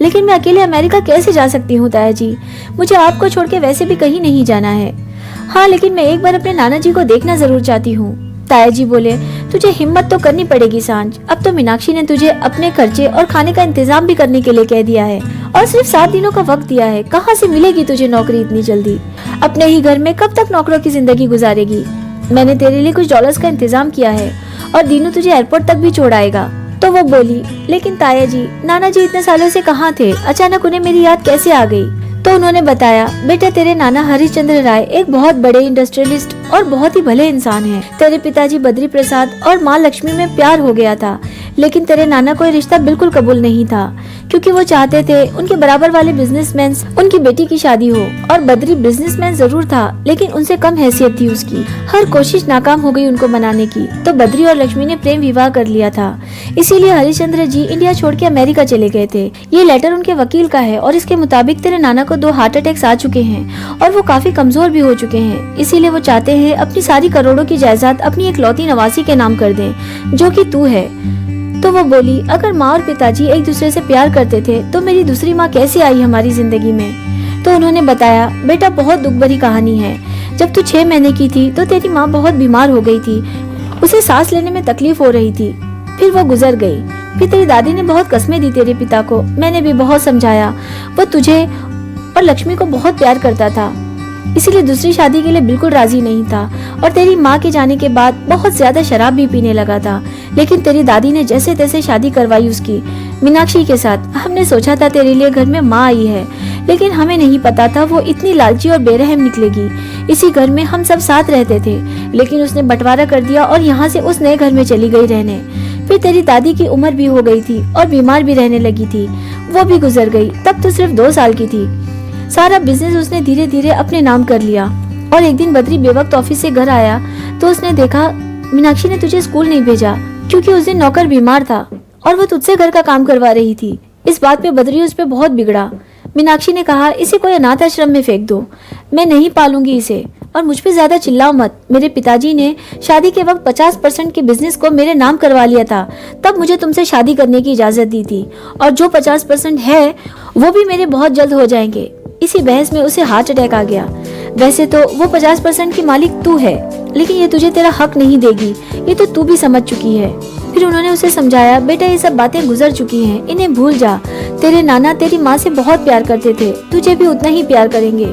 लेकिन मैं अकेले अमेरिका कैसे जा सकती हूँ ताया जी? मुझे आपको छोड़ के वैसे भी कहीं नहीं जाना है। हाँ, लेकिन मैं एक बार अपने नाना जी को देखना जरूर चाहती हूँ। ताया जी बोले, तुझे हिम्मत तो करनी पड़ेगी सांझ। अब तो मीनाक्षी ने तुझे अपने खर्चे और खाने का इंतजाम भी करने के लिए कह दिया है और सिर्फ 7 दिनों का वक्त दिया है। कहाँ से मिलेगी तुझे नौकरी इतनी जल्दी? अपने ही घर में कब तक नौकरों की जिंदगी गुजारेगी? मैंने तेरे लिए कुछ डॉलर्स का इंतजाम किया है और दीनू तुझे एयरपोर्ट तक भी छोड़ाएगा। तो वो बोली, लेकिन ताया जी, नाना जी इतने सालों से कहाँ थे? अचानक उन्हें मेरी याद कैसे आ गई? तो उन्होंने बताया, बेटा तेरे नाना हरिश्चंद्र राय एक बहुत बड़े इंडस्ट्रियलिस्ट और बहुत ही भले इंसान हैं। तेरे पिताजी बद्री प्रसाद और माँ लक्ष्मी में प्यार हो गया था, लेकिन तेरे नाना को ये रिश्ता बिल्कुल कबूल नहीं था क्योंकि वो चाहते थे उनके बराबर वाले बिजनेसमैन उनकी बेटी की शादी हो। और बद्री बिजनेसमैन जरूर था, लेकिन उनसे कम हैसियत थी उसकी। हर कोशिश नाकाम हो गई उनको मनाने की, तो बद्री और लक्ष्मी ने प्रेम विवाह कर लिया था। इसीलिए हरिश्चंद्र जी इंडिया छोड़ के अमेरिका चले गए थे। ये लेटर उनके वकील का है और इसके मुताबिक तेरे नाना को 2 हार्ट अटैक्स आ चुके हैं और वो काफी कमजोर भी हो चुके हैं। इसीलिए वो चाहते हैं अपनी सारी करोड़ों की जायदाद अपनी इकलौती नवासी के नाम कर दें, जो कि तू है। तो वो बोली, अगर माँ और पिताजी एक दूसरे से प्यार करते थे तो मेरी दूसरी माँ कैसे आई हमारी जिंदगी में? तो उन्होंने बताया, बेटा बहुत दुख भरी कहानी है। जब तू 6 महीने की थी तो तेरी माँ बहुत बीमार हो गई थी, उसे सांस लेने में तकलीफ हो रही थी। फिर वो गुजर गई। फिर तेरी दादी ने बहुत कस्में दी तेरे पिता को। मैंने भी बहुत समझाया। वो तुझे और लक्ष्मी को बहुत प्यार करता था, इसीलिए दूसरी शादी के लिए बिल्कुल राजी नहीं था और तेरी माँ के जाने के बाद बहुत ज्यादा शराब भी पीने लगा था। लेकिन तेरी दादी ने जैसे तैसे शादी करवाई उसकी मीनाक्षी के साथ। हमने सोचा था तेरे लिए घर में माँ आई है, लेकिन हमें नहीं पता था वो इतनी लालची और बेरहम निकलेगी। इसी घर में हम सब साथ रहते थे, लेकिन उसने बंटवारा कर दिया और यहाँ से उस नए घर में चली गई रहने। फिर तेरी दादी की उम्र भी हो गई थी और बीमार भी रहने लगी थी, वो भी गुजर गई। तब तो सिर्फ 2 साल की थी। सारा बिजनेस उसने धीरे धीरे अपने नाम कर लिया। और एक दिन बद्री बेवक्त ऑफिस से घर आया तो उसने देखा मीनाक्षी ने तुझे स्कूल नहीं भेजा क्योंकि उस दिन नौकर बीमार था और वो तुझसे घर का काम करवा रही थी। इस बात पे बद्री उस पे बहुत बिगड़ा। मीनाक्षी ने कहा, इसे कोई अनाथ आश्रम में फेंक दो, मैं नहीं पालूंगी इसे, और मुझ पे ज्यादा चिल्लाओ मत। मेरे पिताजी ने शादी के वक्त 50% के बिजनेस को मेरे नाम करवा लिया था, तब मुझे तुमसे शादी करने की इजाजत दी थी, और जो 50% है वो भी मेरे बहुत जल्द हो जाएंगे। इसी बहस में उसे हार्ट अटैक आ गया। वैसे तो वो 50% की मालिक तू है, लेकिन ये तुझे तेरा हक नहीं देगी, ये तो तू भी समझ चुकी है। फिर उन्होंने उसे समझाया, बेटा ये सब बातें गुजर चुकी हैं, इन्हें भूल जा। तेरे नाना तेरी माँ से बहुत प्यार करते थे, तुझे भी उतना ही प्यार करेंगे।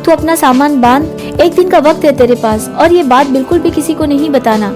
तू अपना सामान बांध, एक दिन का वक्त है तेरे पास, और ये बात बिल्कुल भी किसी को नहीं बताना,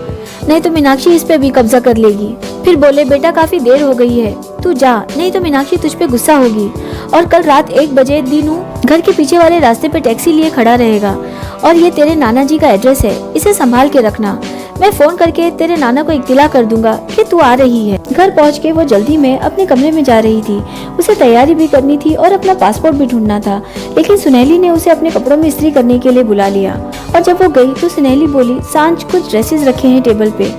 नहीं तो मीनाक्षी इस पे भी कब्जा कर लेगी। फिर बोले, बेटा काफी देर हो गई है, तू जा, नहीं तो मीनाक्षी तुझ पे गुस्सा होगी। और कल रात 1 बजे दीनू घर के पीछे वाले रास्ते पे टैक्सी लिए खड़ा रहेगा, और ये तेरे नाना जी का एड्रेस है, इसे संभाल के रखना। मैं फोन करके तेरे नाना को इत्तिला कर दूंगा कि तू आ रही है। घर पहुंच के वो जल्दी में अपने कमरे में जा रही थी। उसे तैयारी भी करनी थी और अपना पासपोर्ट भी ढूंढना था, लेकिन सुनहली ने उसे अपने कपड़ों में इस्त्री करने के लिए बुला लिया। और जब वो गई तो सुनहली बोली, सांझ कुछ ड्रेसेस रखे हैं टेबल पे,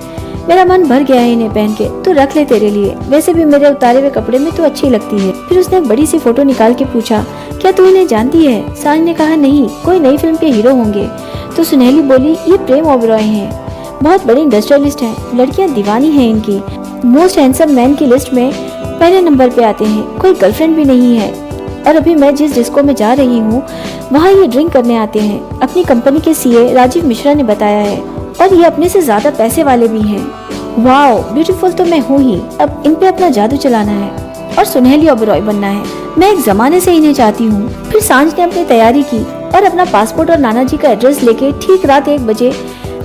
मेरा मन भर गया है इन्हें पहन के, तू रख ले तेरे लिए, वैसे भी मेरे उतारे हुए कपड़े में तू अच्छी लगती है। फिर उसने एक बड़ी सी फोटो निकाल के पूछा, क्या तू इन्हें जानती है? सांझ ने कहा, नहीं, कोई नई फिल्म के हीरो होंगे। तो सुनहली बोली, ये प्रेम ओबरॉय हैं, बहुत बड़े इंडस्ट्रियलिस्ट हैं, लड़कियां दीवानी हैं इनकी, मोस्ट हैंडसम मैन की लिस्ट में पहले नंबर पे आते हैं, कोई गर्लफ्रेंड भी नहीं है, और अभी मैं जिस डिस्को में जा रही हूँ वहाँ ये ड्रिंक करने आते हैं। अपनी कंपनी के सीए राजीव मिश्रा ने बताया है, और ये अपने से ज्यादा पैसे वाले भी हैं। वाओ, ब्यूटीफुल तो मैं हूँ ही, अब इन पे अपना जादू चलाना है और सुनहली ओबरॉय बनना है, मैं एक जमाने से इन्हें चाहती हूँ। फिर सांझ ने अपनी तैयारी की और अपना पासपोर्ट और नाना जी का एड्रेस लेके ठीक रात 1 बजे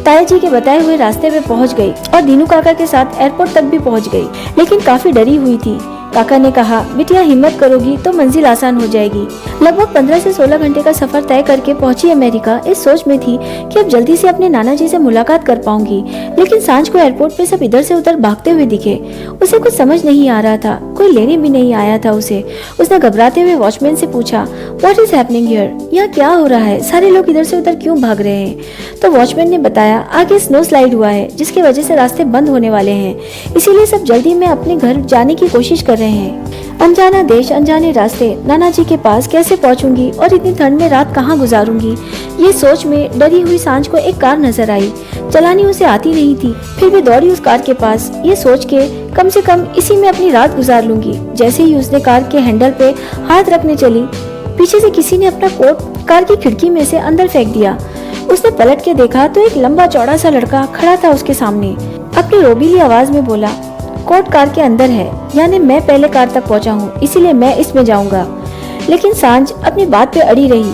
ताया जी के बताए हुए रास्ते पे पहुंच गई और दीनू काका के साथ एयरपोर्ट तक भी पहुंच गई, लेकिन काफी डरी हुई थी। काका ने कहा, बिटिया हिम्मत करोगी तो मंजिल आसान हो जाएगी। लगभग 15 से 16 घंटे का सफर तय करके पहुंची अमेरिका इस सोच में थी कि अब जल्दी से अपने नाना जी से मुलाकात कर पाऊंगी, लेकिन सांझ को एयरपोर्ट पे सब इधर से उधर भागते हुए दिखे। उसे कुछ समझ नहीं आ रहा था, कोई लेने भी नहीं आया था उसे। उसने घबराते हुए वॉचमैन से पूछा, व्हाट इज हैपनिंग हियर? यहाँ क्या हो रहा है, सारे लोग इधर से उधर क्यों भाग रहे हैं? तो वॉचमैन ने बताया, आगे स्नो स्लाइड हुआ है जिसकी वजह से रास्ते बंद होने वाले हैं, इसीलिए सब जल्दी में अपने घर जाने की कोशिश कर रहे हैं। अनजाना देश, अनजाने रास्ते, नाना जी के पास कैसे पहुंचूंगी और इतनी ठंड में रात कहां गुजारूंगी? ये सोच में डरी हुई सांझ को एक कार नजर आई। चलानी उसे आती नहीं थी, फिर भी दौड़ी उस कार के पास, ये सोच के कम से कम इसी में अपनी रात गुजार लूंगी। जैसे ही उसने कार के हैंडल पे हाथ रखने चली, पीछे से किसी ने अपना कोट कार की खिड़की में से अंदर फेंक दिया। उसने पलट के देखा तो एक लंबा चौड़ा सा लड़का खड़ा था उसके सामने। अपनी रोबीली आवाज में बोला, कोट कार के अंदर है, यानी मैं पहले कार तक पहुंचा हूँ, इसीलिए मैं इसमें जाऊंगा। लेकिन सांझ अपनी बात पे अड़ी रही।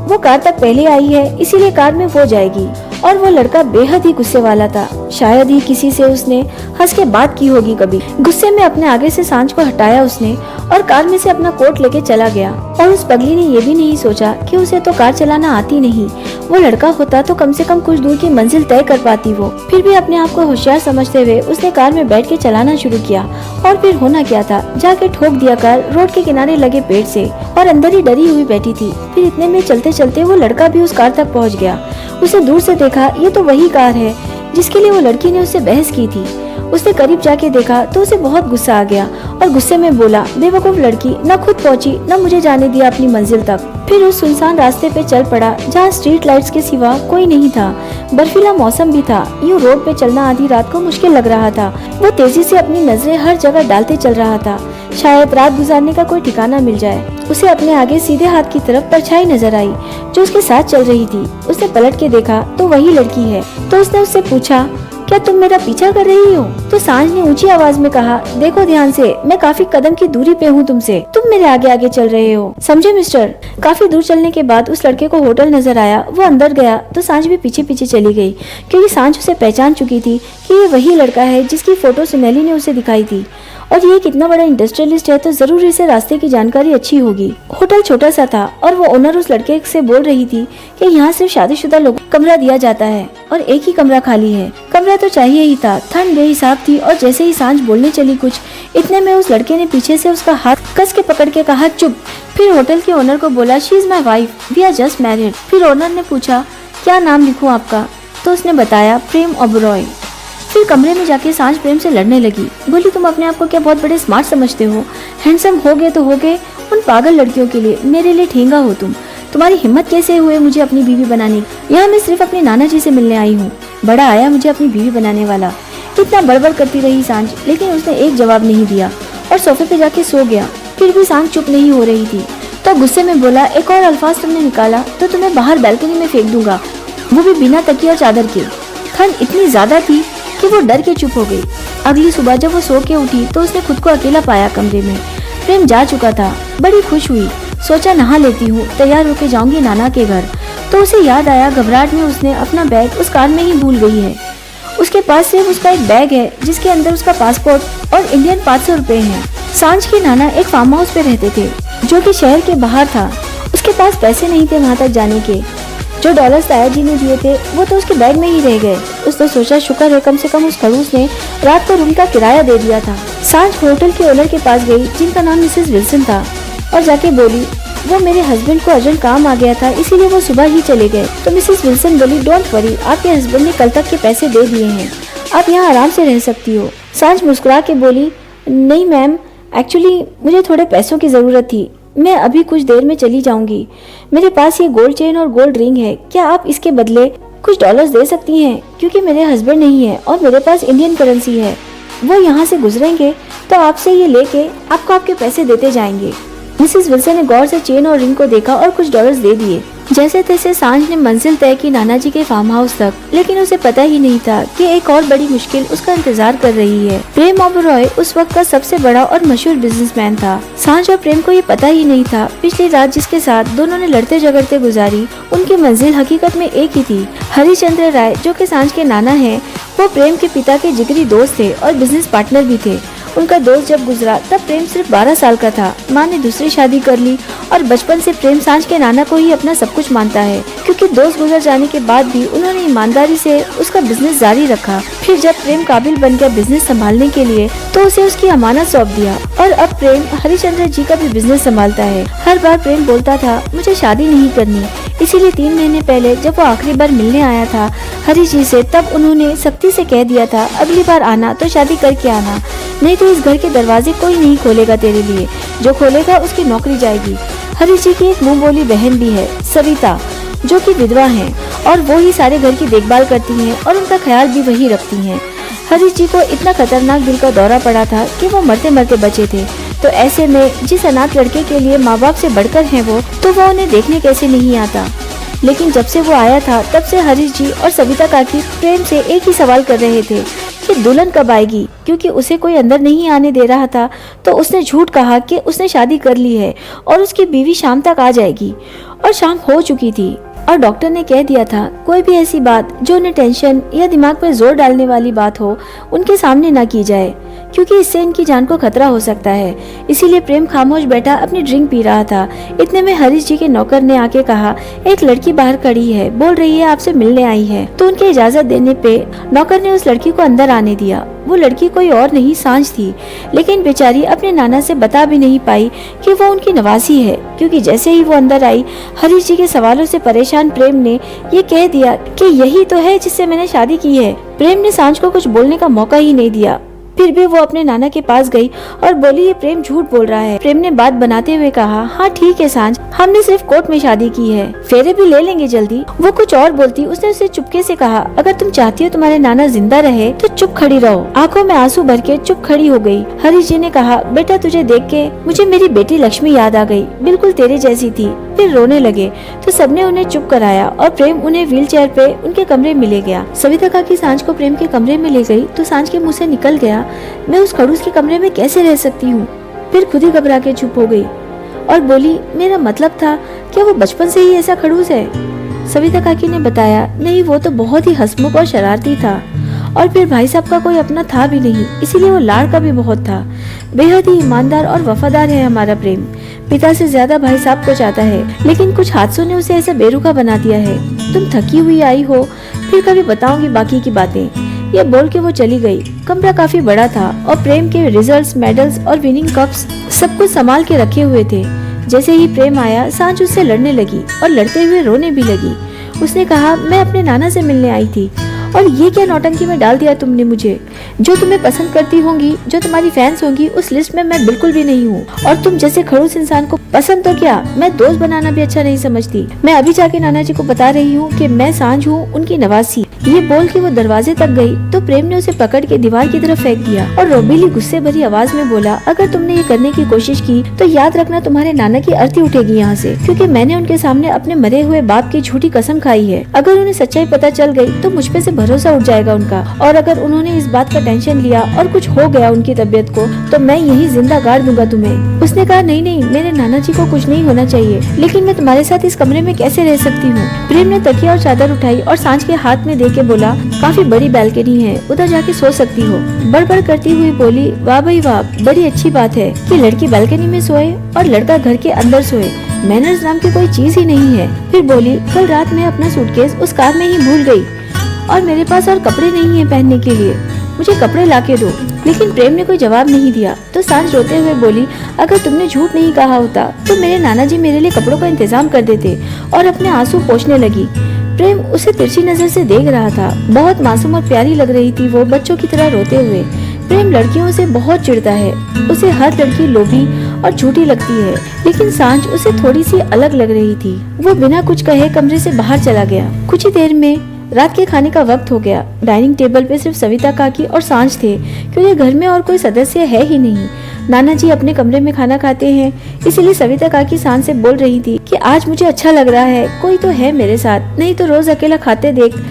वो कार तक पहले आई है, इसीलिए कार में वो जाएगी। और वो लड़का बेहद ही गुस्से वाला था। शायद ही किसी से उसने हंस के बात की होगी कभी। गुस्से में अपने आगे से सांझ को हटाया उसने और कार में से अपना कोट लेके चला गया। और उस पगली ने ये भी नहीं सोचा कि उसे तो कार चलाना आती नहीं। वो लड़का होता तो कम से कम कुछ दूर की मंजिल तय कर पाती वो। फिर भी अपने आप को होशियार समझते हुए उसने कार में बैठ के चलाना शुरू किया। और फिर होना क्या था, जाके ठोक दिया कार रोड के किनारे लगे पेड़ से और अंदर ही डरी हुई बैठी थी। फिर इतने में चलते चलते वो लड़का भी उस कार तक पहुंच गया। उसे दूर से देखा, ये तो वही कार है जिसके लिए वो लड़की ने उससे बहस की थी। उसने करीब जाके देखा तो उसे बहुत गुस्सा आ गया और गुस्से में बोला, बेवकूफ लड़की, न खुद पहुंची न मुझे जाने दिया अपनी मंजिल तक। फिर उस सुनसान रास्ते पे चल पड़ा जहाँ स्ट्रीट लाइट्स के सिवा कोई नहीं था। बर्फीला मौसम भी था। यूं रोड पे चलना आधी रात को मुश्किल लग रहा था। वो तेजी से अपनी नजरें हर जगह डालते चल रहा था, शायद रात गुजारने का कोई ठिकाना मिल जाए। उसे अपने आगे सीधे हाथ की तरफ परछाई नजर आई जो उसके साथ चल रही थी। उसने पलट के देखा तो वही लड़की है। तो उसने उससे पूछा, क्या तुम मेरा पीछा कर रही हो? तो सांझ ने ऊंची आवाज में कहा, देखो ध्यान से, मैं काफी कदम की दूरी पे हूँ तुमसे, तुम मेरे आगे आगे चल रहे हो, समझे मिस्टर? काफी दूर चलने के बाद उस लड़के को होटल नजर आया। वो अंदर गया तो सांझ भी पीछे पीछे चली गई, क्योंकि सांझ उसे पहचान चुकी थी कि ये वही लड़का है जिसकी फोटो सुनेली ने उसे दिखाई थी। और ये कितना बड़ा इंडस्ट्रियलिस्ट है तो जरूर इसे रास्ते की जानकारी अच्छी होगी। होटल छोटा सा था और वो ओनर उस लड़के से बोल रही थी कि यहाँ सिर्फ शादीशुदा लोगों को कमरा दिया जाता है और एक ही कमरा खाली है। कमरा तो चाहिए ही था। ठंड बेहिसाब थी और जैसे ही सांझ बोलने चली कुछ, इतने में उस लड़के ने पीछे से उसका हाथ कस के पकड़ के कहा, चुप। फिर होटल के ओनर को बोला, she is my wife, we are just married. फिर ओनर ने पूछा, क्या नाम लिखूं आपका? तो उसने बताया, प्रेम ओबरॉय। फिर कमरे में जाके सांझ प्रेम से लड़ने लगी। बोली, तुम अपने आप को क्या बहुत बड़े स्मार्ट समझते हो? हैंडसम हो गए तो हो गए, उन पागल लड़कियों के लिए मेरे लिए ठेंगा हो तुम। तुम्हारी हिम्मत कैसे हुए मुझे अपनी बीवी बनाने की? यहाँ मैं सिर्फ अपने नाना जी से मिलने आई हूँ, बड़ा आया मुझे अपनी बीवी बनाने वाला। इतना बड़बड़ करती रही सांझ, लेकिन उसने एक जवाब नहीं दिया और सोफे पे जाके सो गया। फिर भी सांझ चुप नहीं हो रही थी तो गुस्से में बोला, एक और अल्फाज तुमने निकाला तो तुम्हें बाहर बैल्कनी में फेंक दूंगा, वो भी बिना तकिया और चादर के। ठंड इतनी ज्यादा थी कि वो डर के चुप हो गई। अगली सुबह जब वो सो के उठी तो उसने खुद को अकेला पाया कमरे में। प्रेम जा चुका था। बड़ी खुश हुई, सोचा नहा लेती हूँ, तैयार होके जाऊंगी नाना के घर। तो उसे याद आया घबराहट में उसने अपना बैग उस कार में ही भूल गई है। उसके पास सिर्फ उसका एक बैग है जिसके अंदर उसका पासपोर्ट और इंडियन 500 रुपए हैं। सांझ के नाना एक फार्म हाउस पे रहते थे जो कि शहर के बाहर था। उसके पास पैसे नहीं थे वहाँ तक जाने के। जो डॉलर्स ताया जी ने दिए थे वो तो उसके बैग में ही रह गए। उसने सोचा, शुक्र है कम से कम उस खड़ूस ने रात को रूम का किराया दे दिया था। सांझ होटल के ओनर के पास गई जिनका नाम मिसेस विल्सन था और जाके बोली, वो मेरे हस्बैंड को अर्जेंट काम आ गया था इसीलिए वो सुबह ही चले गए। तो मिसेस विल्सन बोली, डोंट वरी, आपके हस्बैंड ने कल तक के पैसे दे दिए हैं, आप यहाँ आराम से रह सकती हो। सांझ मुस्कुरा के बोली, नहीं मैम, एक्चुअली मुझे थोड़े पैसों की जरूरत थी, मैं अभी कुछ देर में चली जाऊंगी। मेरे पास ये गोल्ड चेन और गोल्ड रिंग है, क्या आप इसके बदले कुछ डॉलर्स दे सकती हैं? क्योंकि मेरे हस्बैंड नहीं है और मेरे पास इंडियन करेंसी है, वो यहाँ से गुजरेंगे तो आपसे ये लेके आपको आपके पैसे देते जाएंगे। मिसेस विल्सन ने गौर से चेन और रिंग को देखा और कुछ डॉलर्स दे दिए। जैसे तैसे सांझ ने मंजिल तय की नाना जी के फार्म हाउस तक, लेकिन उसे पता ही नहीं था कि एक और बड़ी मुश्किल उसका इंतजार कर रही है। प्रेम ओबरॉय उस वक्त का सबसे बड़ा और मशहूर बिजनेसमैन था। सांझ और प्रेम को ये पता ही नहीं था पिछली रात जिसके साथ दोनों ने लड़ते झगड़ते गुजारी, उनकी मंजिल हकीकत में एक ही थी। हरिश्चंद्र राय जो कि सांझ के नाना है, वो प्रेम के पिता के जिगरी दोस्त थे और बिजनेस पार्टनर भी थे। उनका दोस्त जब गुजरा तब प्रेम सिर्फ 12 साल का था। माँ ने दूसरी शादी कर ली और बचपन से प्रेम सांझ के नाना को ही अपना सब कुछ मानता है, क्योंकि दोस्त गुजर जाने के बाद भी उन्होंने ईमानदारी से उसका बिजनेस जारी रखा। फिर जब प्रेम काबिल बन गया बिजनेस संभालने के लिए तो उसे उसकी अमानत सौंप दिया और अब प्रेम हरिश्चंद्र जी का भी बिजनेस संभालता है। हर बार प्रेम बोलता था, मुझे शादी नहीं करनी, इसीलिए 3 महीने पहले जब वो आखिरी बार मिलने आया था हरी जी से, तब उन्होंने सख्ती से कह दिया था, अगली बार आना तो शादी करके आना, नहीं तो इस घर के दरवाजे कोई नहीं खोलेगा तेरे लिए, जो खोलेगा उसकी नौकरी जाएगी। हरी जी की एक मुंह बोली बहन भी है, सविता, जो कि विधवा है और वो ही सारे घर की देखभाल करती हैं और उनका ख्याल भी वही रखती हैं। हरीश जी को इतना खतरनाक दिल का दौरा पड़ा था कि वो मरते मरते बचे थे। तो ऐसे में जिस अनाथ लड़के के लिए माँ बाप से बढ़कर हैं वो, तो वो उन्हें देखने कैसे नहीं आता। लेकिन जब से वो आया था तब से हरीश जी और सविता काकी प्रेम से एक ही सवाल कर रहे थे कि दुल्हन कब आएगी, क्योंकि उसे कोई अंदर नहीं आने दे रहा था। तो उसने झूठ कहा कि उसने शादी कर ली है और उसकी बीवी शाम तक आ जाएगी, और शाम हो चुकी थी। और डॉक्टर ने कह दिया था कोई भी ऐसी बात जो उन्हें टेंशन या दिमाग पर जोर डालने वाली बात हो उनके सामने ना की जाए, क्योंकि इससे इनकी जान को खतरा हो सकता है। इसीलिए प्रेम खामोश बैठा अपनी ड्रिंक पी रहा था। इतने में हरीश जी के नौकर ने आके कहा, एक लड़की बाहर खड़ी है, बोल रही है आपसे मिलने आई है। तो उनके इजाजत देने पे नौकर ने उस लड़की को अंदर आने दिया। वो लड़की कोई और नहीं सांझ थी, लेकिन बेचारी अपने नाना से बता भी नहीं पाई कि वो उनकी नवासी है, क्योंकि जैसे ही वो अंदर आई हरीश जी के सवालों से परेशान प्रेम ने ये कह दिया कि यही तो है जिससे मैंने शादी की है। प्रेम ने सांझ को कुछ बोलने का मौका ही नहीं दिया। फिर भी वो अपने नाना के पास गई और बोली ये प्रेम झूठ बोल रहा है। प्रेम ने बात बनाते हुए कहा, हाँ ठीक है सांझ, हमने सिर्फ कोर्ट में शादी की है, फेरे भी ले लेंगे जल्दी। वो कुछ और बोलती, उसने उसे चुपके से कहा, अगर तुम चाहती हो तुम्हारे नाना जिंदा रहे तो चुप खड़ी रहो। आंखों में आंसू भर के चुप खड़ी हो गई। हरीश जी ने कहा, बेटा तुझे देख के मुझे मेरी बेटी लक्ष्मी याद आ गई, बिल्कुल तेरे जैसी थी। फिर रोने लगे तो सबने उन्हें चुप कराया और प्रेम उन्हें व्हील चेयर पे उनके कमरे में ले गया। सविता काकी सांझ को प्रेम के कमरे में ले गई तो सांझ के मुँह से निकल गया, मैं उस खड़ूस के कमरे में कैसे रह सकती हूँ। फिर खुद ही घबरा के चुप हो गई और बोली, मेरा मतलब था क्या वो बचपन से ही ऐसा खड़ूस है। सविता काकी ने बताया, नहीं वो तो बहुत ही हंसमुख और शरारती था, और फिर भाई साहब का कोई अपना था भी नहीं, इसीलिए वो लाड़ का भी बहुत था। बेहद ही ईमानदार और वफादार है हमारा प्रेम, पिता से ज्यादा भाई साहब को चाहता है, लेकिन कुछ हादसों ने उसे ऐसा बेरुखा बना दिया है। तुम थकी हुई आई हो, फिर कभी बताऊंगी बाकी की बातें। ये बोल के वो चली गई। कमरा काफी बड़ा था और प्रेम के रिजल्ट्स, मेडल्स और विनिंग कप्स सब कुछ संभाल के रखे हुए थे। जैसे ही प्रेम आया सांझ उससे लड़ने लगी और लड़ते हुए रोने भी लगी। उसने कहा, मैं अपने नाना से मिलने आई थी और ये क्या नौटंकी में डाल दिया तुमने मुझे। जो तुम्हें पसंद करती होंगी, जो तुम्हारी फैंस होंगी, उस लिस्ट में मैं बिल्कुल भी नहीं हूँ। और तुम जैसे खड़ूस इंसान को पसंद तो क्या, मैं दोस्त बनाना भी अच्छा नहीं समझती। मैं अभी जाके नाना जी को बता रही हूँ कि मैं सांझ हूँ उनकी नवासी। ये बोल के वो दरवाजे तक गई तो प्रेम ने उसे पकड़ के दीवार की तरफ फेंक दिया और रोबीली गुस्से भरी आवाज में बोला, अगर तुमने ये करने की कोशिश की तो याद रखना तुम्हारे नाना की अर्थी उठेगी यहाँ से, क्योंकि मैंने उनके सामने अपने मरे हुए बाप की झूठी कसम खाई है। अगर उन्हें सच्चाई पता चल गई तो मुझ पे से भरोसा उठ जाएगा उनका, और अगर उन्होंने इस बात का टेंशन लिया और कुछ हो गया उनकी तबीयत को तो मैं यही जिंदा गाड़ दूंगा तुम्हें। उसने कहा, नहीं नहीं, मेरे नाना जी को कुछ नहीं होना चाहिए, लेकिन मैं तुम्हारे साथ इस कमरे में कैसे रह सकती हूँ। प्रेम ने तकिया और चादर उठाई और सांझ के हाथ में देके बोला, काफी बड़ी बैल्कनी है, उधर जाके सो सकती हो। बड़बड़ करती हुई बोली, वाह भाई वाह, बड़ी अच्छी बात है कि लड़की बैल्कनी में सोए और लड़का घर के अंदर सोए। मैनर्स नाम की कोई चीज ही नहीं है। फिर बोली, कल रात में अपना सूटकेस उस कार में ही भूल गई और मेरे पास और कपड़े नहीं है पहनने के लिए, मुझे कपड़े लाके दो। लेकिन प्रेम ने कोई जवाब नहीं दिया तो सांझ रोते हुए बोली, अगर तुमने झूठ नहीं कहा होता तो मेरे नाना जी मेरे लिए कपड़ों का इंतजाम कर देते, और अपने आंसू पोंछने लगी। प्रेम उसे तिरछी नजर से देख रहा था। बहुत मासूम और प्यारी लग रही थी वो बच्चों की तरह रोते हुए। प्रेम लड़कियों से बहुत चिढ़ता है, उसे हर लड़की लोभी और झूठी लगती है, लेकिन सांझ उसे थोड़ी सी अलग लग रही थी। वो बिना कुछ कहे कमरे से बाहर चला गया। कुछ ही देर में रात के खाने का वक्त हो गया। डाइनिंग टेबल पे सिर्फ सविता काकी और सांझ थे, क्योंकि घर में और कोई सदस्य है ही नहीं। नाना जी अपने कमरे में खाना खाते हैं, इसलिए सविता काकी सांझ से बोल रही थी कि आज मुझे अच्छा लग रहा है, कोई तो है मेरे साथ, नहीं तो रोज अकेला खाते देख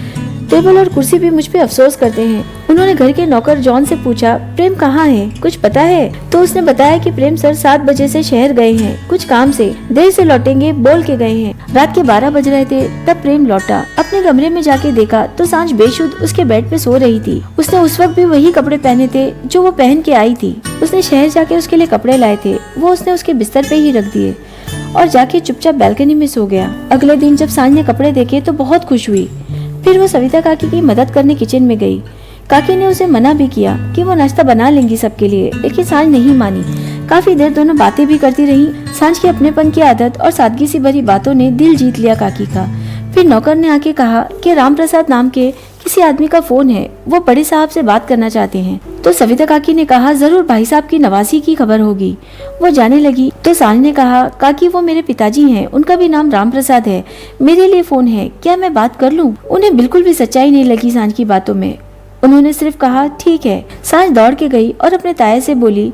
टेबल और कुर्सी भी मुझ पे अफसोस करते हैं। उन्होंने घर के नौकर जॉन से पूछा, प्रेम कहाँ है, कुछ पता है? तो उसने बताया कि प्रेम सर 7 बजे से शहर गए हैं, कुछ काम से, देर से लौटेंगे बोल के गए हैं। रात के 12 बज रहे थे तब प्रेम लौटा। अपने कमरे में जाके देखा तो सांझ बेशुद्ध उसके बेड पे सो रही थी। उसने उस वक्त भी वही कपड़े पहने थे जो वो पहन के आई थी। उसने शहर जाके उसके लिए कपड़े लाए थे, वो उसने उसके बिस्तर पे ही रख दिए और जाके चुपचाप बैल्कनी में सो गया। अगले दिन जब सांझ ने कपड़े देखे तो बहुत खुश हुई। फिर वो सविता काकी की मदद करने किचन में गई। काकी ने उसे मना भी किया कि वो नाश्ता बना लेंगी सबके लिए, लेकिन सांझ नहीं मानी। काफी देर दोनों बातें भी करती रही। सांझ के अपनेपन की आदत और सादगी सी भरी बातों ने दिल जीत लिया काकी का। फिर नौकर ने आके कहा कि राम प्रसाद नाम के किसी आदमी का फोन है, वो बड़े साहब से बात करना चाहते हैं। तो सविता काकी ने कहा, जरूर भाई साहब की नवासी की खबर होगी। वो जाने लगी तो सांझ ने कहा, काकी वो मेरे पिताजी हैं, उनका भी नाम राम प्रसाद है, मेरे लिए फोन है, क्या मैं बात कर लूं? उन्हें बिल्कुल भी सच्चाई नहीं लगी सांझ की बातों में। उन्होंने सिर्फ कहा, ठीक है। सांझ दौड़ के गई और अपने ताया से बोली,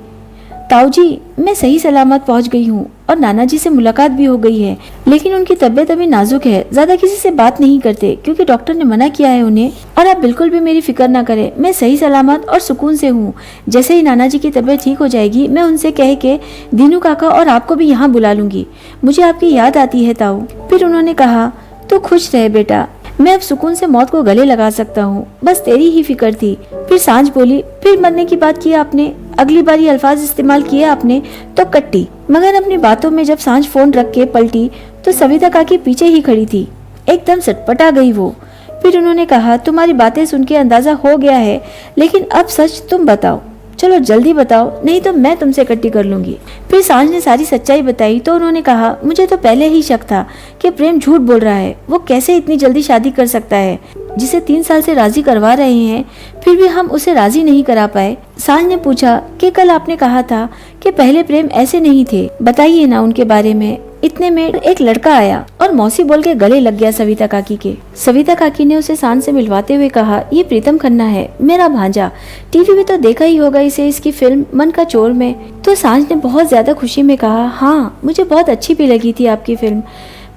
ताऊ जी मैं सही सलामत पहुंच गई हूँ और नाना जी से मुलाकात भी हो गई है, लेकिन उनकी तबीयत अभी नाजुक है, ज्यादा किसी से बात नहीं करते क्योंकि डॉक्टर ने मना किया है उन्हें। और आप बिल्कुल भी मेरी फिक्र ना करें, मैं सही सलामत और सुकून से हूँ। जैसे ही नाना जी की तबीयत ठीक हो जाएगी मैं उनसे कह के दीनू काका और आपको भी यहाँ बुला लूंगी। मुझे आपकी याद आती है ताऊ। फिर उन्होंने कहा, तो खुश रहे बेटा, मैं अब सुकून से मौत को गले लगा सकता हूँ, बस तेरी ही फिक्र थी। फिर सांझ बोली, फिर मरने की बात की आपने, अगली बार ये अल्फाज इस्तेमाल किए आपने तो कट्टी। मगर अपनी बातों में जब सांझ फोन रख के पलटी तो सविता काकी पीछे ही खड़ी थी, एकदम सटपटा गई वो। फिर उन्होंने कहा, तुम्हारी बातें सुन के अंदाजा हो गया है, लेकिन अब सच तुम बताओ, चलो जल्दी बताओ, नहीं तो मैं तुमसे इकट्ठी कर लूंगी। फिर सांझ ने सारी सच्चाई बताई तो उन्होंने कहा, मुझे तो पहले ही शक था कि प्रेम झूठ बोल रहा है, वो कैसे इतनी जल्दी शादी कर सकता है, जिसे 3 साल से राजी करवा रहे हैं, फिर भी हम उसे राजी नहीं करा पाए। सांझ ने पूछा कि कल आपने कहा था कि पहले प्रेम ऐसे नहीं थे, बताइए ना उनके बारे में। इतने में एक लड़का आया और मौसी बोल के गले लग गया सविता काकी के। सविता काकी ने उसे सांझ से मिलवाते हुए कहा, ये प्रीतम खन्ना है, मेरा भांजा, टीवी में तो देखा ही होगा इसे इसकी फिल्म मन का चोर में। तो सांझ ने बहुत ज्यादा खुशी में कहा, हाँ मुझे बहुत अच्छी भी लगी थी आपकी फिल्म।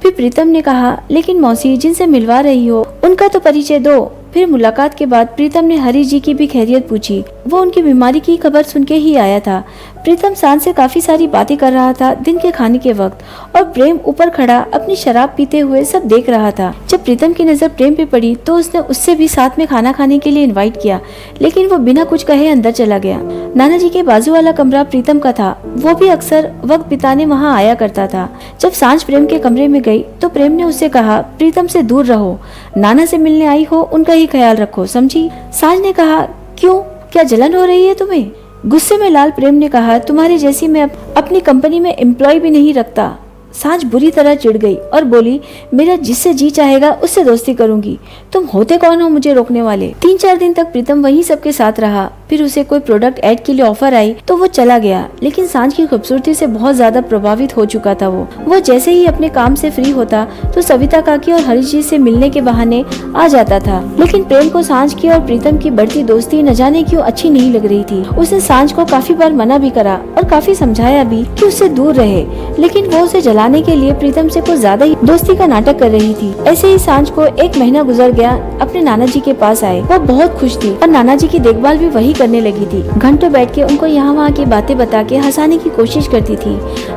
फिर प्रीतम ने कहा, लेकिन मौसी जिनसे मिलवा रही हो उनका तो परिचय दो। फिर मुलाकात के बाद प्रीतम ने हरी जी की भी खैरियत पूछी, वो उनकी बीमारी की खबर सुन के ही आया था। प्रीतम सांझ से काफी सारी बातें कर रहा था दिन के खाने के वक्त, और प्रेम ऊपर खड़ा अपनी शराब पीते हुए सब देख रहा था। जब प्रीतम की नजर प्रेम पे पड़ी तो उसने उससे भी साथ में खाना खाने के लिए इनवाइट किया, लेकिन वो बिना कुछ कहे अंदर चला गया। नाना जी के बाजू वाला कमरा प्रीतम का था, वो भी अक्सर वक्त बिताने वहाँ आया करता था। जब सांझ प्रेम के कमरे में गई तो प्रेम ने उससे कहा, प्रीतम से दूर रहो, नाना से मिलने आई हो उनका ही ख्याल रखो, समझी? सांझ ने कहा, क्यों, क्या जलन हो रही है तुम्हें? गुस्से में लाल प्रेम ने कहा, तुम्हारी जैसी मैं अपनी कंपनी में एम्प्लॉय भी नहीं रखता। सांझ बुरी तरह चिढ़ गई और बोली, मेरा जिससे जी चाहेगा उससे दोस्ती करूंगी, तुम होते कौन हो मुझे रोकने वाले? 3-4 दिन तक प्रीतम वहीं सबके साथ रहा। फिर उसे कोई प्रोडक्ट ऐड के लिए ऑफर आई तो वो चला गया, लेकिन सांझ की खूबसूरती से बहुत ज्यादा प्रभावित हो चुका था वो जैसे ही अपने काम से फ्री होता तो सविता काकी और हरीश जी से मिलने के बहाने आ जाता था। लेकिन प्रेम को सांझ की और प्रीतम की बढ़ती दोस्ती न जाने क्यों अच्छी नहीं लग रही थी। उसने सांझ को काफी बार मना भी करा और काफी समझाया भी कि उससे दूर रहे, लेकिन वो उसे जलाने के लिए प्रीतम से कुछ ज्यादा ही दोस्ती का नाटक कर रही थी। ऐसे ही सांझ को 1 महीना गुजर गया। अपने नाना जी के पास आए, वो बहुत खुश थी और नाना जी की देखभाल भी वही करने लगी थी। घंटों बैठ के उनको यहाँ वहाँ की बातें बता के हंसाने की कोशिश करती थी।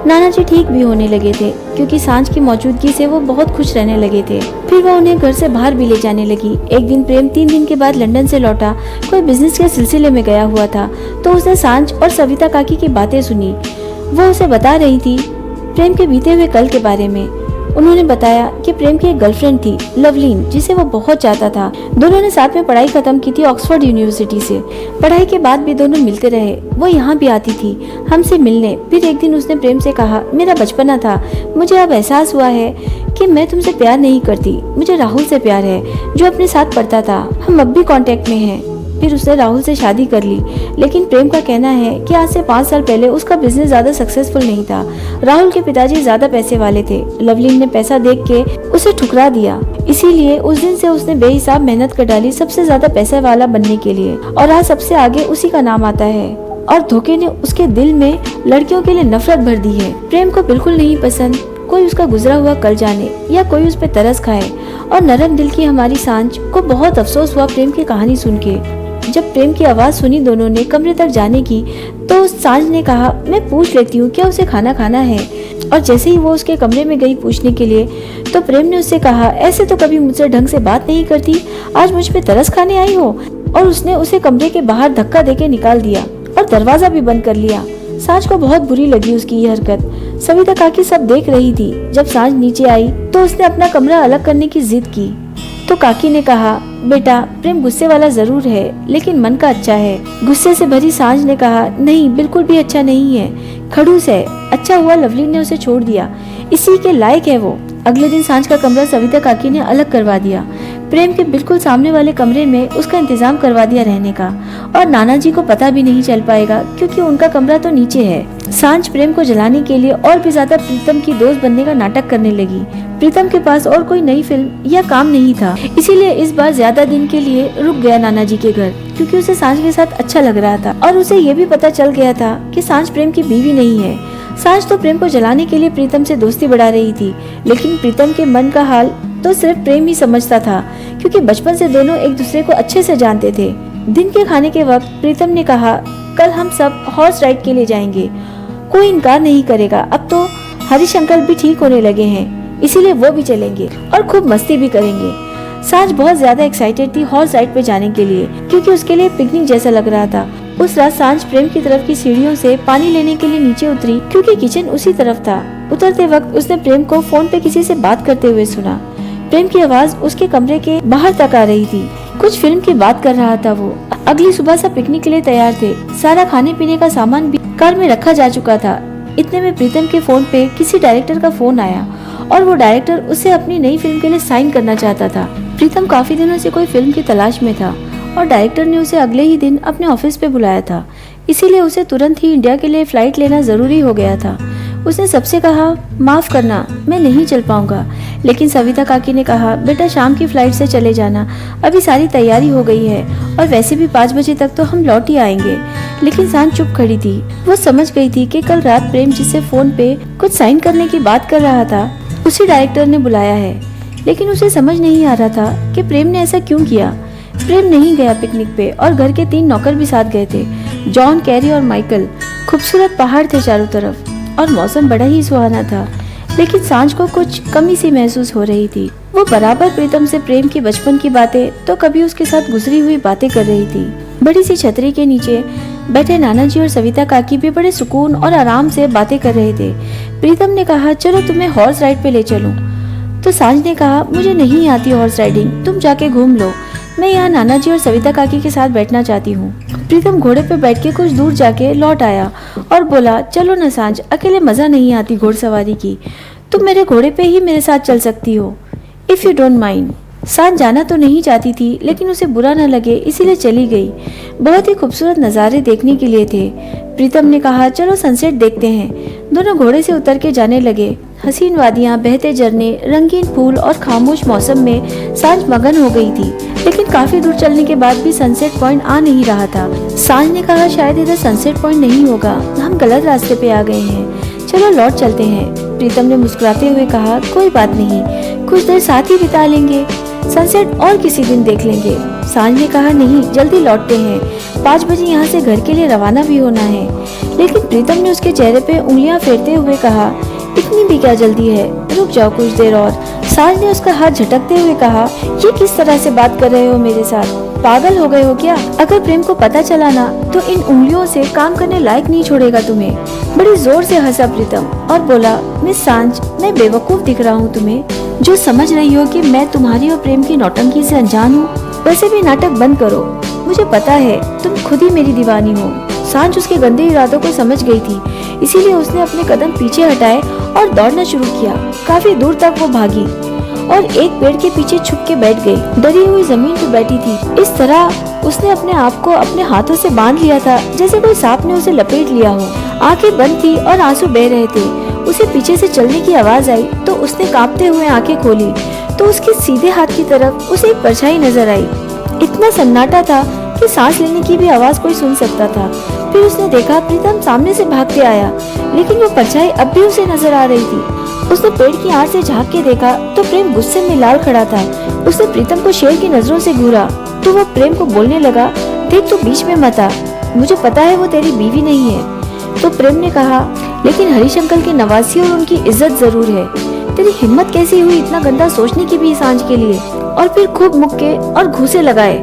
नाना जी ठीक भी होने लगे थे क्योंकि सांझ की मौजूदगी से वो बहुत खुश रहने लगे थे। फिर वो उन्हें घर से बाहर भी ले जाने लगी। एक दिन प्रेम 3 दिन के बाद लंदन से लौटा, कोई बिजनेस के सिलसिले में गया हुआ था, तो उसने सांझ और सविता काकी की बातें सुनी। वो उसे बता रही थी प्रेम के बीते हुए कल के बारे में। उन्होंने बताया कि प्रेम की एक गर्लफ्रेंड थी लवलीन, जिसे वो बहुत चाहता था। दोनों ने साथ में पढ़ाई खत्म की थी ऑक्सफोर्ड यूनिवर्सिटी से। पढ़ाई के बाद भी दोनों मिलते रहे। वो यहाँ भी आती थी हमसे मिलने। फिर एक दिन उसने प्रेम से कहा, मेरा बचपना था, मुझे अब एहसास हुआ है कि मैं तुमसे प्यार नहीं करती, मुझे राहुल से प्यार है जो अपने साथ पढ़ता था। हम अब भी कांटेक्ट में हैं। फिर उसने राहुल से शादी कर ली, लेकिन प्रेम का कहना है कि आज से 5 साल पहले उसका बिजनेस ज्यादा सक्सेसफुल नहीं था। राहुल के पिताजी ज्यादा पैसे वाले थे। लवलीन ने पैसा देख के उसे ठुकरा दिया, इसीलिए उस दिन से उसने बेहिसाब मेहनत कर डाली सबसे ज्यादा पैसे वाला बनने के लिए, और आज सबसे आगे उसी का नाम आता है। और धोखे ने उसके दिल में लड़कियों के लिए नफरत भर दी है। प्रेम को बिल्कुल नहीं पसंद कोई उसका गुजरा हुआ कल जाने या कोई उस पे तरस खाए। और नरम दिल की हमारी सांझ को बहुत अफसोस हुआ प्रेम की कहानी सुन के। जब प्रेम की आवाज सुनी दोनों ने कमरे तक जाने की, तो सांझ ने कहा, मैं पूछ लेती हूँ क्या उसे खाना खाना है। और जैसे ही वो उसके कमरे में गई पूछने के लिए, तो प्रेम ने उससे कहा, ऐसे तो कभी मुझसे ढंग से बात नहीं करती, आज मुझ पे तरस खाने आई हो। और उसने उसे कमरे के बाहर धक्का देके निकाल दिया और दरवाजा भी बंद कर लिया। सांझ को बहुत बुरी लगी उसकी ये हरकत। सविता काकी सब देख रही थी। जब सांझ नीचे आई तो उसने अपना कमरा अलग करने की जिद की, तो काकी ने कहा, बेटा प्रेम गुस्से वाला जरूर है, लेकिन मन का अच्छा है। गुस्से से भरी सांझ ने कहा, नहीं बिल्कुल भी अच्छा नहीं है, खड़ूस है। अच्छा हुआ लवलीन ने उसे छोड़ दिया, इसी के लायक है वो। अगले दिन सांझ का कमरा सविता काकी ने अलग करवा दिया। प्रेम के बिल्कुल सामने वाले कमरे में उसका इंतजाम करवा दिया रहने का, और नाना जी को पता भी नहीं चल पाएगा क्योंकि उनका कमरा तो नीचे है। सांझ प्रेम को जलाने के लिए और भी ज्यादा प्रीतम की दोस्त बनने का नाटक करने लगी। प्रीतम के पास और कोई नई फिल्म या काम नहीं था, इसीलिए इस बार ज्यादा दिन के लिए रुक गया नाना जी के घर, क्योंकि उसे सांझ के साथ अच्छा लग रहा था और उसे ये भी पता चल गया था कि सांझ प्रेम की बीवी नहीं है। सांझ तो प्रेम को जलाने के लिए प्रीतम से दोस्ती बढ़ा रही थी, लेकिन प्रीतम के मन का हाल तो सिर्फ प्रेम ही समझता था, क्योंकि बचपन से दोनों एक दूसरे को अच्छे से जानते थे। दिन के खाने के वक्त प्रीतम ने कहा, कल हम सब हॉर्स राइड के लिए जाएंगे, कोई इनकार नहीं करेगा। अब तो हरीश अंकल भी ठीक होने लगे हैं, इसीलिए वो भी चलेंगे और खूब मस्ती भी करेंगे। सांझ बहुत ज्यादा एक्साइटेड थी हॉर्स राइड पे जाने के लिए, क्योंकि उसके लिए पिकनिक जैसा लग रहा था। उस रात सांझ प्रेम की तरफ की सीढ़ियों से पानी लेने के लिए नीचे उतरी, क्योंकि किचन उसी तरफ था। उतरते वक्त उसने प्रेम को फोन पे किसी से बात करते हुए सुना। प्रेम की आवाज उसके कमरे के बाहर तक आ रही थी। कुछ फिल्म की बात कर रहा था वो। अगली सुबह से पिकनिक के लिए तैयार थे। सारा खाने पीने का सामान भी कार में रखा जा चुका था। इतने में प्रीतम के फोन पे किसी डायरेक्टर का फोन आया और वो डायरेक्टर उसे अपनी नई फिल्म के लिए साइन करना चाहता था। प्रीतम काफी दिनों से कोई फिल्म की तलाश में था और डायरेक्टर ने उसे अगले ही दिन अपने ऑफिस पे बुलाया था, इसीलिए उसे तुरंत ही इंडिया के लिए फ्लाइट लेना जरूरी हो गया था। उसने सबसे कहा, माफ करना मैं नहीं चल पाऊंगा, लेकिन सविता काकी ने कहा, बेटा शाम की फ्लाइट से चले जाना, अभी सारी तैयारी हो गई है और वैसे भी 5 बजे तक तो हम लौट ही आएंगे। लेकिन सांझ चुप खड़ी थी। वो समझ गई थी कि कल रात प्रेम जिससे फोन पे कुछ साइन करने की बात कर रहा था, उसी डायरेक्टर ने बुलाया है, लेकिन उसे समझ नहीं आ रहा था कि प्रेम ने ऐसा क्यों किया। प्रेम नहीं गया पिकनिक पे और घर के 3 नौकर भी साथ गए थे, जॉन, कैरी और माइकल। खूबसूरत पहाड़ थे चारों तरफ और मौसम बड़ा ही सुहाना था, लेकिन सांझ को कुछ कमी सी महसूस हो रही थी। वो बराबर प्रीतम से प्रेम की बचपन की बातें तो कभी उसके साथ गुजरी हुई बातें कर रही थी। बड़ी सी छतरी के नीचे बैठे नाना जी और सविता काकी भी बड़े सुकून और आराम से बातें कर रहे थे। प्रीतम ने कहा, चलो तुम्हें हॉर्स राइड पे ले चलूं। तो सांझ ने कहा, मुझे नहीं आती हॉर्स राइडिंग, तुम जाके घूम लो, मैं यहाँ नाना जी और सविता काकी के साथ बैठना चाहती हूँ। प्रीतम घोड़े पे बैठ के कुछ दूर जाके लौट आया और बोला, चलो न सांझ, अकेले मजा नहीं आती घोड़सवारी की, तुम मेरे घोड़े पे ही मेरे साथ चल सकती हो, इफ यू डोंट माइंड। सांझ जाना तो नहीं चाहती थी, लेकिन उसे बुरा न लगे इसीलिए चली गई। बहुत ही खूबसूरत नज़ारे देखने के लिए थे। प्रीतम ने कहा, चलो सनसेट देखते हैं। दोनों घोड़े से उतर के जाने लगे। हसीन वादियाँ, बहते झरने, रंगीन फूल और खामोश मौसम में सांझ मगन हो गई थी, लेकिन काफी दूर चलने के बाद भी सनसेट पॉइंट आ नहीं रहा था। सांझ ने कहा, शायद इधर सनसेट पॉइंट नहीं होगा, हम गलत रास्ते पे आ गए हैं, चलो लौट चलते हैं। प्रीतम ने मुस्कुराते हुए कहा, कोई बात नहीं, कुछ देर साथ ही बिता लेंगे, सनसेट और किसी दिन देख लेंगे। सांझ ने कहा, नहीं, जल्दी लौटते हैं, 5 बजे यहाँ से घर के लिए रवाना भी होना है। लेकिन प्रीतम ने उसके चेहरे पे उंगलियां फेरते हुए कहा, इतनी भी क्या जल्दी है, रुक जाओ कुछ देर और। सांझ ने उसका हाथ झटकते हुए कहा, ये किस तरह से बात कर रहे हो मेरे साथ, पागल हो गए हो क्या? अगर प्रेम को पता चला ना तो इन उंगलियों से काम करने लायक नहीं छोड़ेगा तुम्हें। बड़ी जोर से हंसा प्रीतम और बोला, मिस सांझ, मैं बेवकूफ दिख रहा हूँ तुम्हें जो समझ रही हो कि मैं तुम्हारी और प्रेम की नौटंकी से अनजान हूँ? वैसे भी नाटक बंद करो, मुझे पता है तुम खुद ही मेरी दीवानी हो। सांझ उसके गंदे इरादों को समझ गई थी, इसीलिए उसने अपने कदम पीछे हटाए और दौड़ना शुरू किया। काफी दूर तक वो भागी और एक पेड़ के पीछे छुप के बैठ गई। डरी हुई जमीन पर बैठी थी। इस तरह उसने अपने आप को अपने हाथों से बांध लिया था, जैसे कोई सांप ने उसे लपेट लिया हो। आंखें बंद थी और आंसू बह रहे थे। उसे पीछे से चलने की आवाज आई तो उसने कांपते हुए आंखें खोली तो उसके सीधे हाथ की तरफ उसे एक परछाई नजर आई। इतना सन्नाटा था कि सांस लेने की भी आवाज कोई सुन सकता था। फिर उसने देखा प्रीतम सामने से भागते आया, लेकिन वो परछाई अब भी उसे नजर आ रही थी। उसने पेड़ की आड़ से झांक के देखा तो प्रेम गुस्से में लाल खड़ा था। उसने प्रीतम को शेर की नजरों से घूरा तो वह प्रेम को बोलने लगा, देख तू बीच में मत आ, मुझे पता है वो तेरी बीवी नहीं है। तो प्रेम ने कहा, लेकिन हरीश अंकल की नवासी और उनकी इज्जत जरूर है। तेरी हिम्मत कैसी हुई इतना गंदा सोचने की भी सांझ के लिए? और फिर खूब मुक्के और घूंसे लगाए।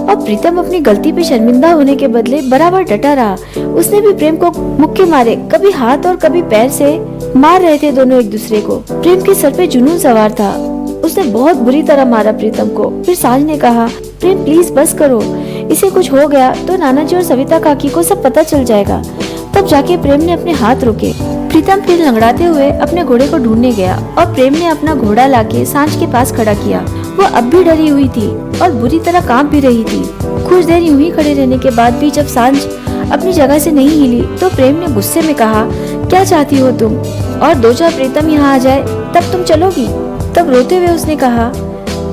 और प्रीतम अपनी गलती पे शर्मिंदा होने के बदले बराबर डटा रहा। उसने भी प्रेम को मुक्के मारे, कभी हाथ और कभी पैर से मार रहे थे दोनों एक दूसरे को। प्रेम के सर पे जुनून सवार था। उसने बहुत बुरी तरह मारा प्रीतम को। फिर सांझ ने कहा, प्रेम प्लीज बस करो, इसे कुछ हो गया तो नाना जी और सविता काकी को सब पता चल जाएगा। तब जाके प्रेम ने अपने हाथ रोके। प्रीतम फिर लंगड़ाते हुए अपने घोड़े को ढूंढने गया और प्रेम ने अपना घोड़ा लाके सांझ के पास खड़ा किया। वो अब भी डरी हुई थी और बुरी तरह कांप भी रही थी। कुछ देर यूं ही खड़े रहने के बाद भी जब सांझ अपनी जगह से नहीं हिली तो प्रेम ने गुस्से में कहा, क्या चाहती हो तुम? और 2-4 प्रीतम यहाँ आ जाए तब तुम चलोगी? तब रोते हुए उसने कहा,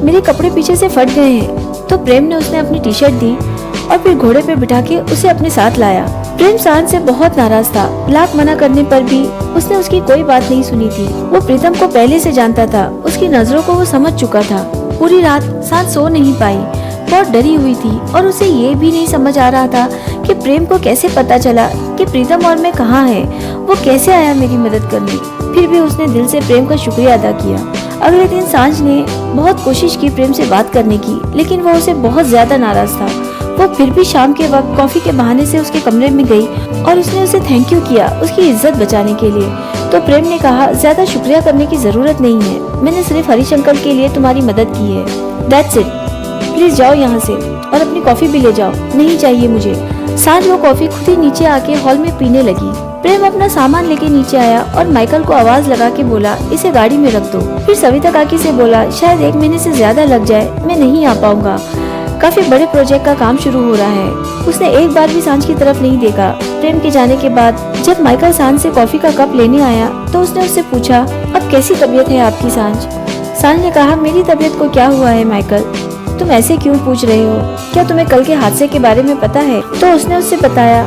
मेरे कपड़े पीछे से फट गए हैं। तो प्रेम ने उसने अपनी टी शर्ट दी और फिर घोड़े पे बिठा के उसे अपने साथ लाया। प्रेम सांझ से बहुत नाराज था। लाख मना करने पर भी उसने उसकी कोई बात नहीं सुनी थी। वो प्रीतम को पहले से जानता था, उसकी नजरों को वो समझ चुका था। पूरी रात सांझ सो नहीं पाई, बहुत डरी हुई थी और उसे ये भी नहीं समझ आ रहा था कि प्रेम को कैसे पता चला कि प्रीतम और मैं कहाँ है, वो कैसे आया मेरी मदद करने। फिर भी उसने दिल से प्रेम का शुक्रिया अदा किया। अगले दिन सांझ ने बहुत कोशिश की प्रेम से बात करने की, लेकिन वो उसे बहुत ज्यादा नाराज था। वो फिर भी शाम के वक्त कॉफी के बहाने से उसके कमरे में गई और उसने उसे थैंक यू किया उसकी इज्जत बचाने के लिए। तो प्रेम ने कहा, ज्यादा शुक्रिया करने की जरूरत नहीं है, मैंने सिर्फ हरीश अंकल के लिए तुम्हारी मदद की है। दैट्स इट, प्लीज जाओ यहाँ से और अपनी कॉफी भी ले जाओ, नहीं चाहिए मुझे। सांझ वो कॉफी खुद ही नीचे आके हॉल में पीने लगी। प्रेम अपना सामान लेके नीचे आया और माइकल को आवाज लगा के बोला, इसे गाड़ी में रख दो। फिर सविता काकी से बोला, शायद 1 महीने से ज्यादा लग जाए, मैं नहीं आ पाऊंगा, काफी बड़े प्रोजेक्ट का काम शुरू हो रहा है। उसने एक बार भी सांझ की तरफ नहीं देखा। प्रेम के जाने के बाद जब माइकल सांझ से कॉफी का कप लेने आया तो उसने उससे पूछा, अब कैसी तबीयत है आपकी सांझ? सांझ ने कहा, मेरी तबीयत को क्या हुआ है माइकल, तुम ऐसे क्यों पूछ रहे हो? क्या तुम्हें कल के हादसे के बारे में पता है? तो उसने उससे बताया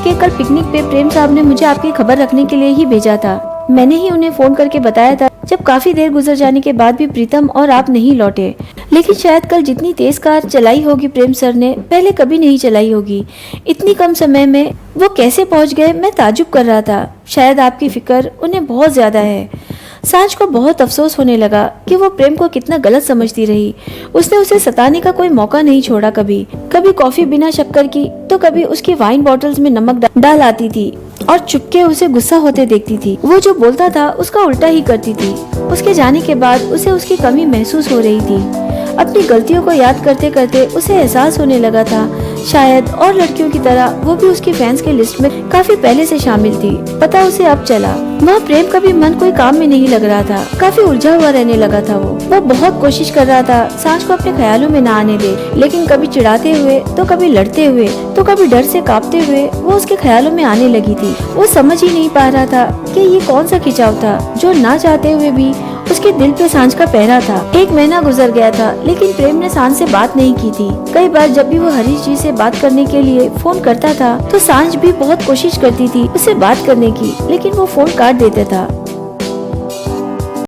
कि कल पिकनिक पे प्रेम साहब ने मुझे आपकी खबर रखने के लिए ही भेजा था। मैंने ही उन्हें फोन करके बताया था जब काफी देर गुजर जाने के बाद भी प्रीतम और आप नहीं लौटे। लेकिन शायद कल जितनी तेज कार चलाई होगी प्रेम सर ने, पहले कभी नहीं चलाई होगी। इतनी कम समय में वो कैसे पहुंच गए, मैं ताजुब कर रहा था। शायद आपकी फिक्र उन्हें बहुत ज्यादा है। सांझ को बहुत अफसोस होने लगा कि वो प्रेम को कितना गलत समझती रही। उसने उसे सताने का कोई मौका नहीं छोड़ा। कभी कॉफी बिना शक्कर की तो कभी उसकी वाइन बॉटल्स में नमक डाल आती थी और चुपके उसे गुस्सा होते देखती थी। वो जो बोलता था उसका उल्टा ही करती थी। उसके जाने के बाद उसे उसकी कमी महसूस हो रही थी। अपनी गलतियों को याद करते करते उसे एहसास होने लगा था शायद और लड़कियों की तरह वो भी उसकी फैंस के लिस्ट में काफी पहले से शामिल थी। पता उसे अब चला। वहाँ प्रेम का भी मन कोई काम में नहीं लग रहा था। काफी उलझा हुआ रहने लगा था। वो बहुत कोशिश कर रहा था सांझ को अपने ख्यालों में न आने दे, लेकिन कभी चिढ़ाते हुए तो कभी लड़ते हुए तो कभी डर से कांपते हुए वो उसके ख्यालों में आने लगी थी। वो समझ ही नहीं पा रहा था कि ये कौन सा खिंचाव था जो ना चाहते हुए भी उसके दिल पे सांझ का पहरा था। 1 महीना गुजर गया था, लेकिन प्रेम ने सांझ से बात नहीं की थी। कई बार जब भी वो हरीश जी से बात करने के लिए फोन करता था तो सांझ भी बहुत कोशिश करती थी उससे बात करने की, लेकिन वो फोन काट देता था।